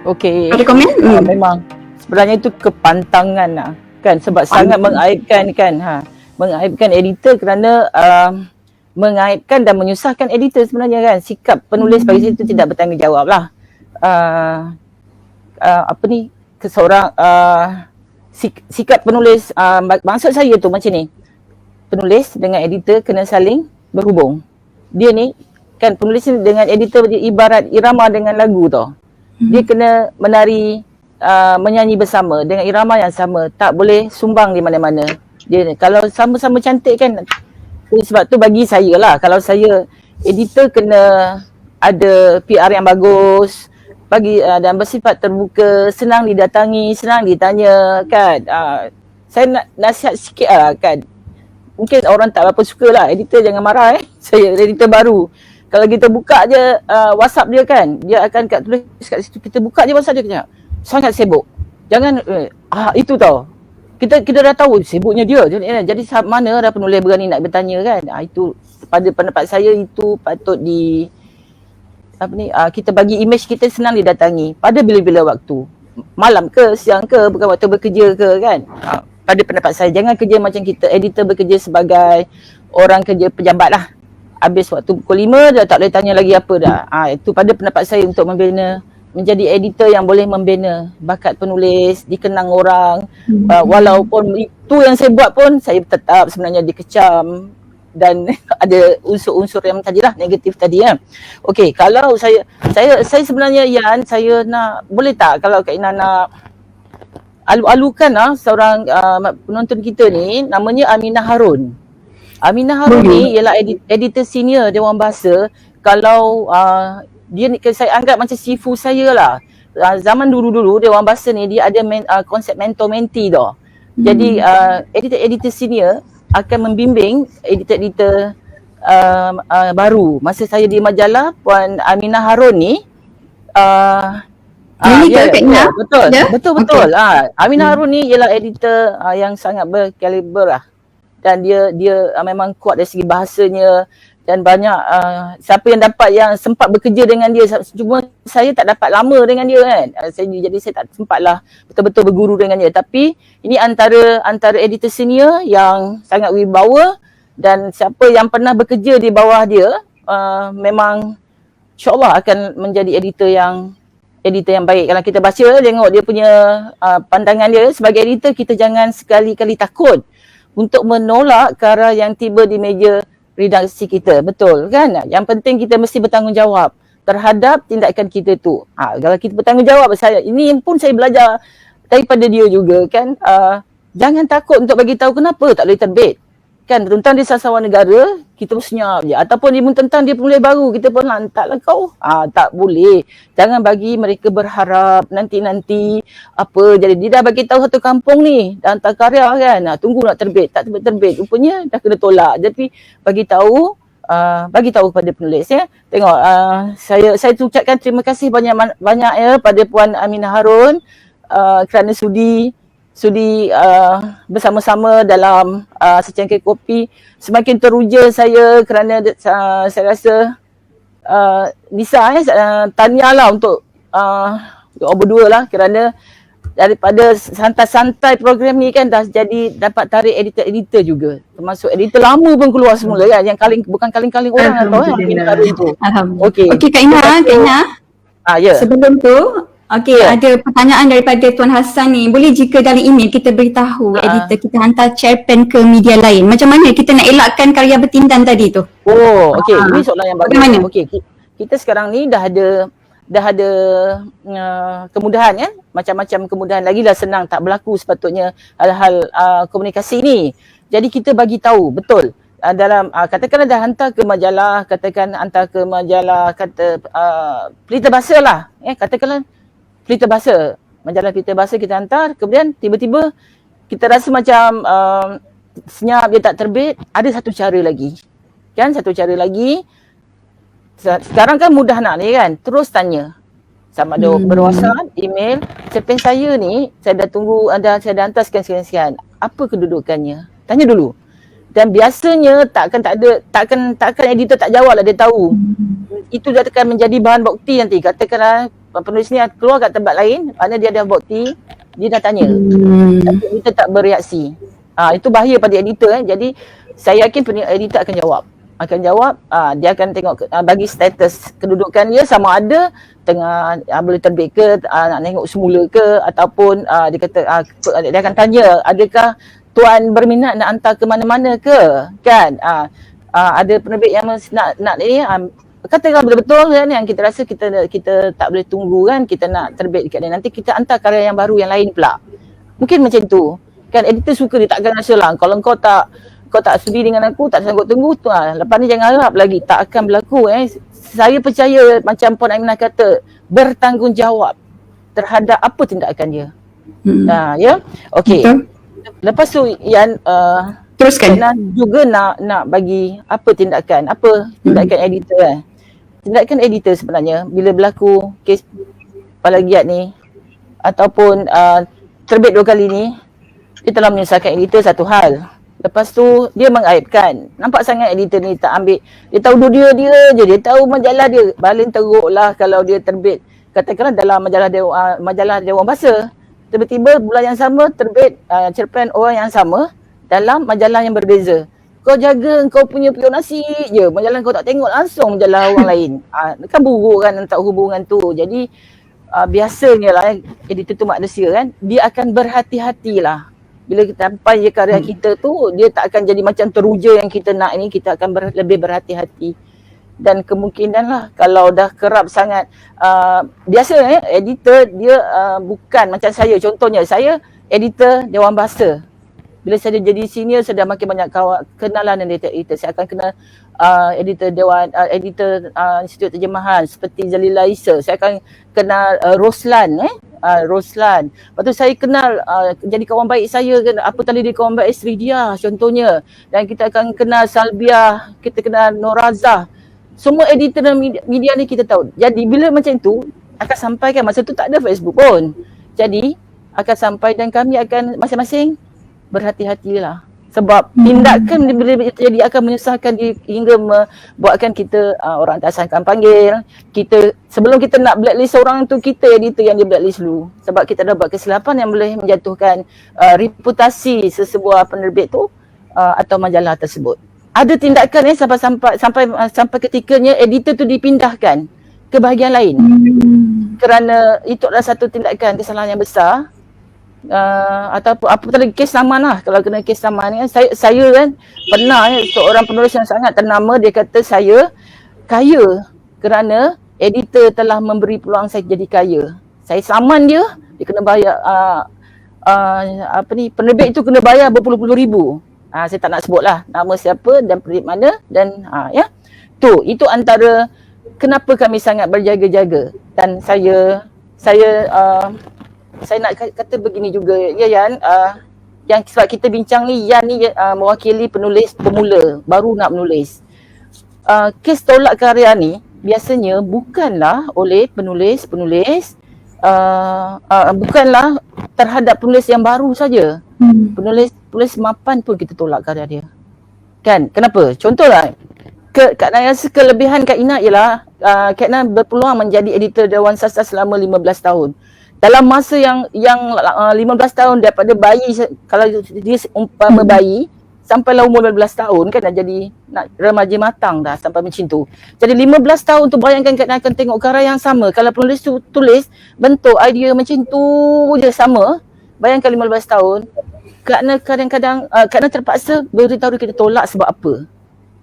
Okey. Ada komen? Memang sebenarnya itu kepantangan lah kan, sebab sangat mengaibkan kan, mengaibkan editor kerana mengaibkan dan menyusahkan editor sebenarnya kan. Sikap penulis bagi saya itu tidak bertanggungjawab lah. Seorang sikap penulis, maksud saya tu macam ni, penulis dengan editor kena saling berhubung. Dia ni kan, penulis ni dengan editor dia ibarat irama dengan lagu tau. Dia kena menari, menyanyi bersama dengan irama yang sama, tak boleh sumbang di mana-mana. Dia kalau sama-sama cantik kan, sebab tu bagi saya lah, kalau saya editor kena ada PR yang bagus, bagi dan bersifat terbuka, senang didatangi, senang ditanya kan. Saya nak nasihat sikit lah kan. Mungkin orang tak berapa suka lah, editor jangan marah saya editor baru. Kalau kita buka je WhatsApp dia kan, dia akan tulis kat situ, kita buka je WhatsApp dia kejap. Sangat sibuk. Jangan itu tau. Kita dah tahu sibuknya dia. Jadi mana ada penulis berani nak bertanya kan. Itu pada pendapat saya itu patut kita bagi image kita senang didatangi pada bila-bila waktu. Malam ke, siang ke, bukan waktu bekerja ke kan. Pada pendapat saya, jangan kerja macam kita editor bekerja sebagai orang kerja pejabat lah. Habis waktu pukul 5 dah tak boleh tanya lagi apa dah. Itu pada pendapat saya untuk membina, menjadi editor yang boleh membina bakat penulis, dikenang orang. Walaupun itu yang saya buat pun, saya tetap sebenarnya dikecam dan ada unsur-unsur yang tadilah negatif tadi kan. Okey, kalau saya sebenarnya Yan, saya nak, boleh tak kalau Kak Ina nak alu-alukan seorang penonton kita ni, namanya Aminah Harun. Aminah Harun ni ialah editor senior Dewan Bahasa. Kalau dia ni, saya anggap macam sifu saya lah. Zaman dulu-dulu Dewan Bahasa ni dia ada konsep mentor-mentee tau. Jadi editor-editor senior akan membimbing editor-editor baru. Masa saya di majalah, Puan Aminah Harun ni betul. Aminah Harun ni ialah editor yang sangat berkaliber lah. Dan dia memang kuat dari segi bahasanya, dan banyak siapa yang sempat bekerja dengan dia, cuma saya tak dapat lama dengan dia kan. Jadi saya tak sempatlah betul-betul berguru dengan dia. Tapi ini antara editor senior yang sangat wibawa, dan siapa yang pernah bekerja di bawah dia memang insya-Allah akan menjadi editor yang baik. Kalau kita baca, tengok dia punya pandangan dia sebagai editor, kita jangan sekali-kali takut untuk menolak karya yang tiba di meja redaksi kita. Betul kan? Yang penting kita mesti bertanggungjawab terhadap tindakan kita tu. Kalau kita bertanggungjawab, ini pun saya belajar daripada dia juga kan. Jangan takut untuk bagi tahu kenapa tak boleh terbit. Kan, tentang dia sasaran negara, kita pun senyap je. Ataupun dia tentang dia penulis baru, kita pun lantaklah kau. Tak boleh. Jangan bagi mereka berharap nanti apa. Jadi dia dah bagi tahu satu kampung ni, dah hantar karya kan. Tunggu nak terbit, tak terbit. Rupanya dah kena tolak. Jadi bagi tahu kepada penulis ya. Tengok, saya ucapkan terima kasih banyak ya pada Puan Aminah Harun kerana sudi bersama-sama dalam secangkir kopi. Semakin teruja saya kerana saya rasa Nisa tahniah lah untuk berdua lah, kerana daripada santai-santai program ni kan dah jadi dapat tarik editor-editor juga. Termasuk editor lama pun keluar semula kan, yang bukan kaling-kaling orang atau Okey Kak Ina. Ya. Sebelum tu ada pertanyaan daripada Tuan Hassan ni. Boleh jika dalam email kita beritahu editor kita hantar chairpen ke media lain, macam mana kita nak elakkan karya bertindan tadi tu? Ini soalan yang bagus. Bagaimana? Kita sekarang ni dah ada kemudahan kan, macam-macam kemudahan lagi, dah senang, tak berlaku sepatutnya hal-hal komunikasi ni. Jadi kita bagi tahu betul dalam katakanlah dah hantar ke majalah, Pelita Bahasa lah, katakanlah Pelita Bahasa, majalah Pelita Bahasa kita hantar, kemudian tiba-tiba kita rasa macam senyap dia tak terbit. Ada satu cara lagi kan, sekarang kan mudah nak ni kan, terus tanya sama ada berWhatsApp, email, cerpen saya ni saya dah tunggu, saya dah hantar sekian, apa kedudukannya, tanya dulu. Dan biasanya takkan editor tak jawab lah, dia tahu. Itu dia akan menjadi bahan bukti nanti. Katakanlah penulis ni keluar kat tempat lain, maknanya dia ada bukti, dia dah tanya. Kita tak bereaksi. Itu bahaya pada editor. Jadi saya yakin editor akan jawab. Dia akan tengok bagi status kedudukan dia sama ada tengah boleh terbit ke, nak tengok semula ke, ataupun dia kata dia akan tanya adakah tuan berminat nak hantar ke mana-mana ke, kan? Ada penerbit yang nak ni katakan betul-betul kan, yang kita rasa kita tak boleh tunggu kan, kita nak terbit dekat dia, nanti kita hantar karya yang baru yang lain pula. Mungkin macam tu. Kan editor suka, dia takkan rasa lah kalau kau tak sudi dengan aku, tak sanggup tunggu tu lepas ni jangan harap lagi, tak akan berlaku. Saya percaya macam Puan Aminah kata, bertanggungjawab terhadap apa tindakan dia. Ya. Okey. Lepas tu Yan teruskan. Juga nak bagi apa tindakan editor kan. Tindakan editor sebenarnya bila berlaku kes plagiat ni ataupun terbit 2 kali ni, dia telah menyusahkan editor satu hal. Lepas tu dia mengaibkan. Nampak sangat editor ni tak ambil, dia tahu dia je, dia tahu majalah dia. Paling teruk lah kalau dia terbit katakanlah dalam majalah Dewan Bahasa, tiba-tiba bulan yang sama terbit cerpen orang yang sama dalam majalah yang berbeza. Kau jaga kau punya pion nasi je, majalah kau tak tengok langsung majalah orang lain. Kan buruk kan letak hubungan tu. Jadi biasanya lah editor tu manusia kan, dia akan berhati-hatilah. Bila kita sampai je karya kita tu, dia tak akan jadi macam teruja yang kita nak ni, kita akan lebih berhati-hati. Dan kemungkinan lah kalau dah kerap sangat, biasa editor dia bukan macam saya. Contohnya saya editor Dewan Bahasa. Bila saya jadi senior, saya dah makin banyak kenalan dengan editor. Saya akan kenal editor Dewan, editor Institut Terjemahan seperti Zalila Isa. Saya akan kenal Roslan. Roslan. Lepas tu saya kenal jadi kawan baik saya, apatah dia kawan baik Sri Dia contohnya. Dan kita akan kenal Salbiah, kita kenal Norazah. Semua editor dan media ni kita tahu. Jadi bila macam tu akan sampai kan, masa tu tak ada Facebook pun. Jadi akan sampai dan kami akan masing-masing berhati-hatilah. Sebab tindakan bila terjadi akan menyusahkan hingga membuatkan kita orang atasan akan panggil. Kita sebelum kita nak blacklist orang tu, kita editor yang di blacklist dulu. Sebab kita dah buat kesilapan yang boleh menjatuhkan reputasi sesebuah penerbit tu atau majalah tersebut. Ada tindakan sampai ketikanya editor tu dipindahkan ke bahagian lain. Kerana itu adalah satu tindakan kesalahan yang besar. Ataupun apa tadi kes saman lah. Kalau kena kes saman ni kan, saya kan pernah seorang penulis yang sangat ternama, dia kata saya kaya kerana editor telah memberi peluang saya jadi kaya. Saya saman dia kena bayar penerbit itu kena bayar berpuluh-puluh ribu. Saya tak nak sebut lah nama siapa dan penerbit mana dan ya. Itu antara kenapa kami sangat berjaga-jaga. Dan saya nak kata begini juga ya Yan, yang sebab kita bincang ni, Yan ni mewakili penulis pemula baru nak menulis. Kes tolak karya ni biasanya bukanlah oleh penulis bukanlah terhadap penulis yang baru saja. Penulis mapan pun kita tolak karya dia. Kan? Kenapa? Contohlah, Kak Naya rasa kelebihan Kak Ina ialah Kak Ina berpeluang menjadi editor Dewan Sastra selama 15 tahun. Dalam masa yang 15 tahun daripada bayi, kalau dia umpama bayi sampailah umur 15 tahun kan dah jadi nak remaja matang dah sampai macam tu. Jadi 15 tahun tu bayangkan Kak akan tengok karya yang sama. Kalau penulis tu tulis bentuk idea macam tu je sama, bayangkan 15 tahun. Kerana kadang-kadang Kak terpaksa beritahu kita tolak sebab apa?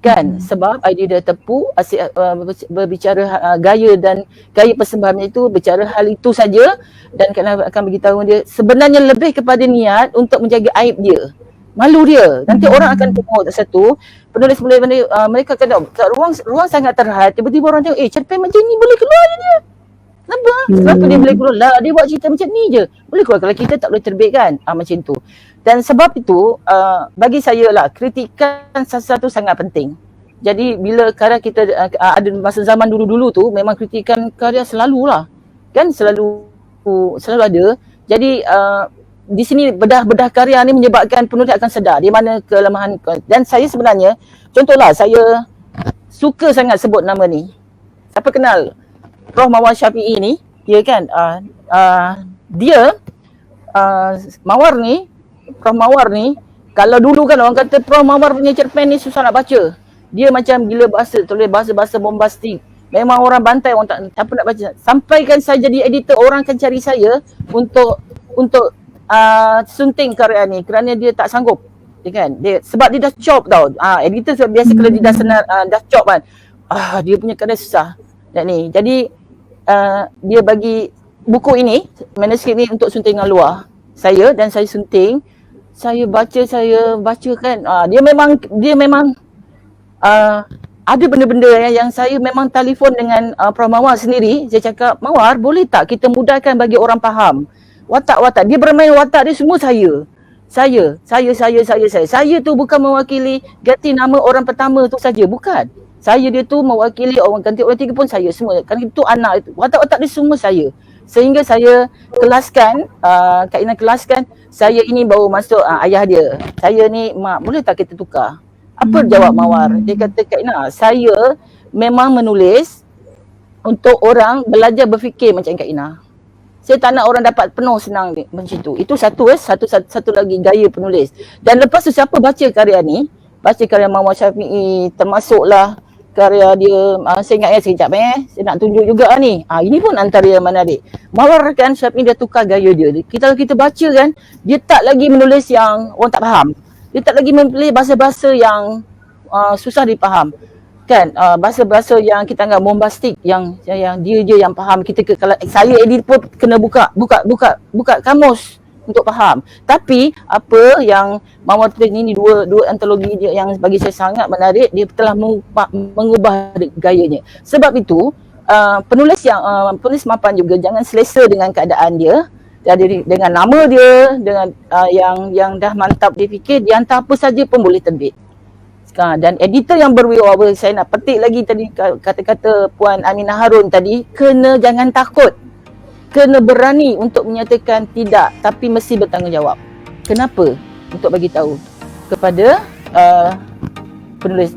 Kan? Sebab idea dia tepu, asyik berbicara gaya dan gaya persembahan itu, bicara hal itu saja, dan Kak akan beritahu dia sebenarnya lebih kepada niat untuk menjaga aib dia, malu dia. Nanti orang akan tengok satu penulis mereka kena ruang sangat terhad, tiba-tiba orang tengok cerpen macam ni boleh keluar je dia. Kenapa dia boleh keluar? Lah, dia buat cerita macam ni je boleh keluar, kalau kita tak boleh terbitkan. Macam tu. Dan sebab itu bagi saya lah, kritikan satu sangat penting. Jadi bila karya kita ada masa zaman dulu-dulu tu, memang kritikan karya selalulah. Kan selalu ada. Jadi di sini bedah karya ni menyebabkan penulis akan sedar di mana kelemahan. Dan saya sebenarnya, contohlah saya suka sangat sebut nama ni. Siapa kenal Prof. Mawar Syafi'i ni? Ya kan, dia Mawar ni, Prof Mawar ni, kalau dulu kan orang kata Prof Mawar punya cerpen ni susah nak baca. Dia macam gila bahasa, tulis bahasa-bahasa bombastik. Memang orang bantai, orang tak apa nak baca. Sampai kan saya jadi editor, orang akan cari saya untuk sunting karya ni kerana dia tak sanggup. Dia kan, sebab dia dah chop tau. Editor sebab biasa kalau dia dah dah chop kan. Dia punya karya susah. Dan ni. Jadi dia bagi buku ini, manuskrip ni untuk suntingan luar. Saya sunting. Saya baca kan. Dia memang ada benda-benda yang saya memang telefon dengan Prof Mawar sendiri. Saya cakap, Mawar boleh tak kita mudahkan bagi orang faham watak-watak. Dia bermain watak dia semua saya. Saya tu bukan mewakili ganti nama orang pertama tu saja, bukan. Saya dia tu mewakili orang ganti orang tiga pun saya semua. Kan itu anak itu. Watak-watak dia semua saya. Sehingga saya kelaskan, Kak Ina kelaskan, saya ini baru masuk ayah dia. Saya ni, mak boleh tak kita tukar? Apa jawab Mawar? Dia kata, Kak Ina, saya memang menulis untuk orang belajar berfikir macam Kak Ina. Saya tak nak orang dapat penuh senang macam tu. Itu satu lagi gaya penulis. Dan lepas tu siapa baca karya ni, baca karya Mawar Syafiee, termasuklah karya dia, saya ingat sekejap saya nak tunjuk juga ni. Ini pun antara yang menarik. Mawar kan Syafiee dia tukar gaya dia. Kalau kita baca kan, dia tak lagi menulis yang orang tak faham. Dia tak lagi menulis bahasa-bahasa yang susah dipaham. Kan, bahasa-bahasa yang kita anggap bombastik, yang dia je yang faham. Kalau saya edit pun kena buka kamus untuk faham. Tapi apa yang Mawar tulis ni dua antologi dia yang bagi saya sangat menarik, dia telah mengubah gayanya. Sebab itu penulis mapan juga jangan selesa dengan keadaan dia. Jadi dengan nama dia, dengan yang dah mantap dia fikir, dia hantar apa saja pun boleh terbit. Dan editor yang berwibawa, saya nak petik lagi tadi kata-kata Puan Aminah Harun tadi, jangan takut. Kena berani untuk menyatakan tidak, tapi mesti bertanggungjawab. Kenapa? Untuk bagi tahu kepada penulis.